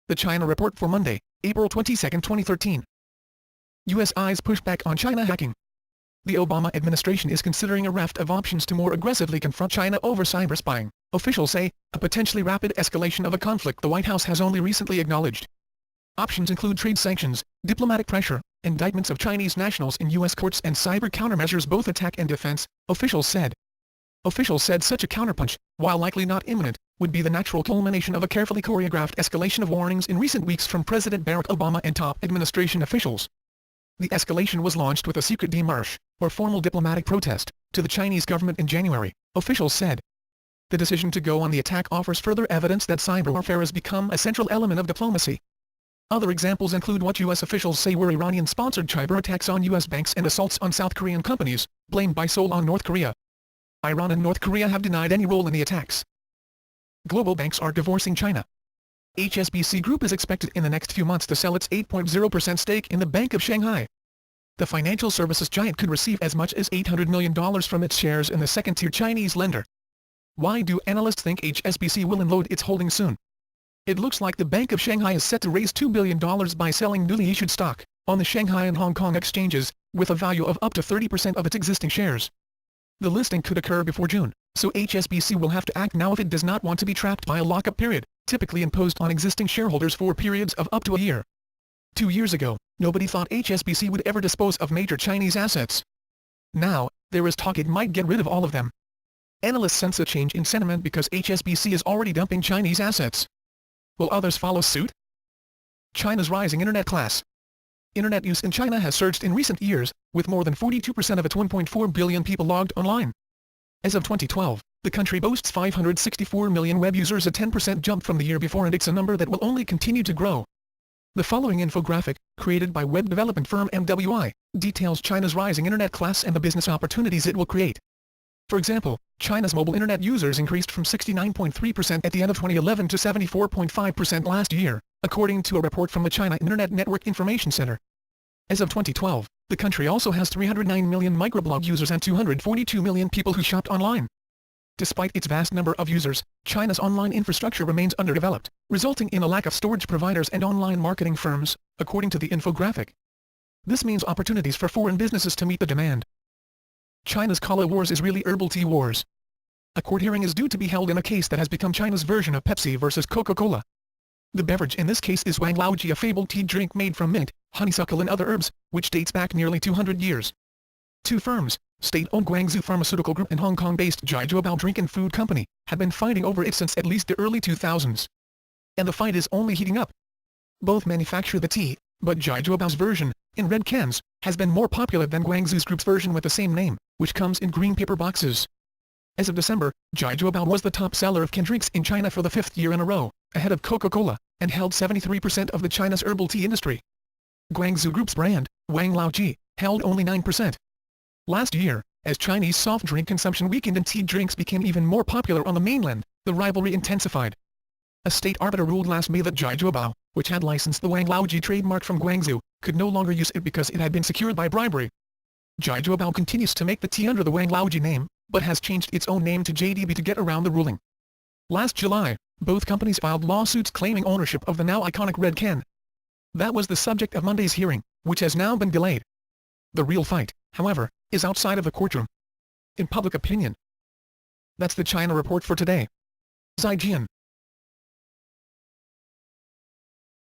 The China Report for Monday, April 22, 2013. U.S. eyes push back on China hacking. The Obama administration is considering a raft of options to more aggressively confront China over cyberspying, officials say, a potentially rapid escalation of a conflict the White House has only recently acknowledged. Options include trade sanctions, diplomatic pressure, indictments of Chinese nationals in U.S. courts and cyber countermeasures, both attack and defense, officials said. Officials said such a counterpunch, while likely not imminent, would be the natural culmination of a carefully choreographed escalation of warnings in recent weeks from President Barack Obama and top administration officials. The escalation was launched with a secret démarche, or formal diplomatic protest, to the Chinese government in January, officials said. The decision to go on the attack offers further evidence that cyber warfare has become a central element of diplomacy. Other examples include what U.S. officials say were Iranian-sponsored cyber attacks on U.S. banks and assaults on South Korean companies, blamed by Seoul on North Korea. Iran and North Korea have denied any role in the attacks. Global banks are divorcing China. HSBC Group is expected in the next few months to sell its 8.0% stake in the Bank of Shanghai. The financial services giant could receive as much as $800 million from its shares in the second-tier Chinese lender. Why do analysts think HSBC will unload its holdings soon? It looks like the Bank of Shanghai is set to raise $2 billion by selling newly issued stock on the Shanghai and Hong Kong exchanges, with a value of up to 30% of its existing shares. The listing could occur before June, so HSBC will have to act now if it does not want to be trapped by a lockup period, typically imposed on existing shareholders for periods of up to a year. 2 years ago, nobody thought HSBC would ever dispose of major Chinese assets. Now, there is talk it might get rid of all of them. Analysts sense a change in sentiment because HSBC is already dumping Chinese assets. Will others follow suit? China's rising internet class. Internet use in China has surged in recent years, with more than 42% of its 1.4 billion people logged online. As of 2012, the country boasts 564 million web users, a 10% jump from the year before, and it's a number that will only continue to grow. The following infographic, created by web development firm MWI, details China's rising internet class and the business opportunities it will create. For example, China's mobile internet users increased from 69.3% at the end of 2011 to 74.5% last year, according to a report from the China Internet Network Information Center. As of 2012, the country also has 309 million microblog users and 242 million people who shopped online. Despite its vast number of users, China's online infrastructure remains underdeveloped, resulting in a lack of storage providers and online marketing firms, according to the infographic. This means opportunities for foreign businesses to meet the demand. China's Cola Wars is really herbal tea wars. A court hearing is due to be held in a case that has become China's version of Pepsi versus Coca-Cola. The beverage in this case is Wang Laoji, a fabled tea drink made from mint, honeysuckle and other herbs, which dates back nearly 200 years. Two firms, state-owned Guangzhou Pharmaceutical Group and Hong Kong-based Jiaozuobao Drink and Food Company, have been fighting over it since at least the early 2000s. And the fight is only heating up. Both manufacture the tea, but Jiaozuobao's version, in red cans, has been more popular than Guangzhou's group's version with the same name, which comes in green paper boxes. As of December, Jiaozuobao was the top seller of canned drinks in China for the 5th year in a row, ahead of Coca-Cola, and held 73% of the China's herbal tea industry. Guangzhou Group's brand, Wang Laoji, held only 9%. Last year, as Chinese soft drink consumption weakened and tea drinks became even more popular on the mainland, the rivalry intensified. A state arbiter ruled last May that Jiaozuobao, which had licensed the Wang Laoji trademark from Guangzhou, could no longer use it because it had been secured by bribery. Jiaozuobao continues to make the tea under the Wang Laoji name, but has changed its own name to JDB to get around the ruling. Last July, both companies filed lawsuits claiming ownership of the now iconic red can. That was the subject of Monday's hearing, which has now been delayed. The real fight, however, is outside of the courtroom. In public opinion. That's the China Report for today. Zaijian.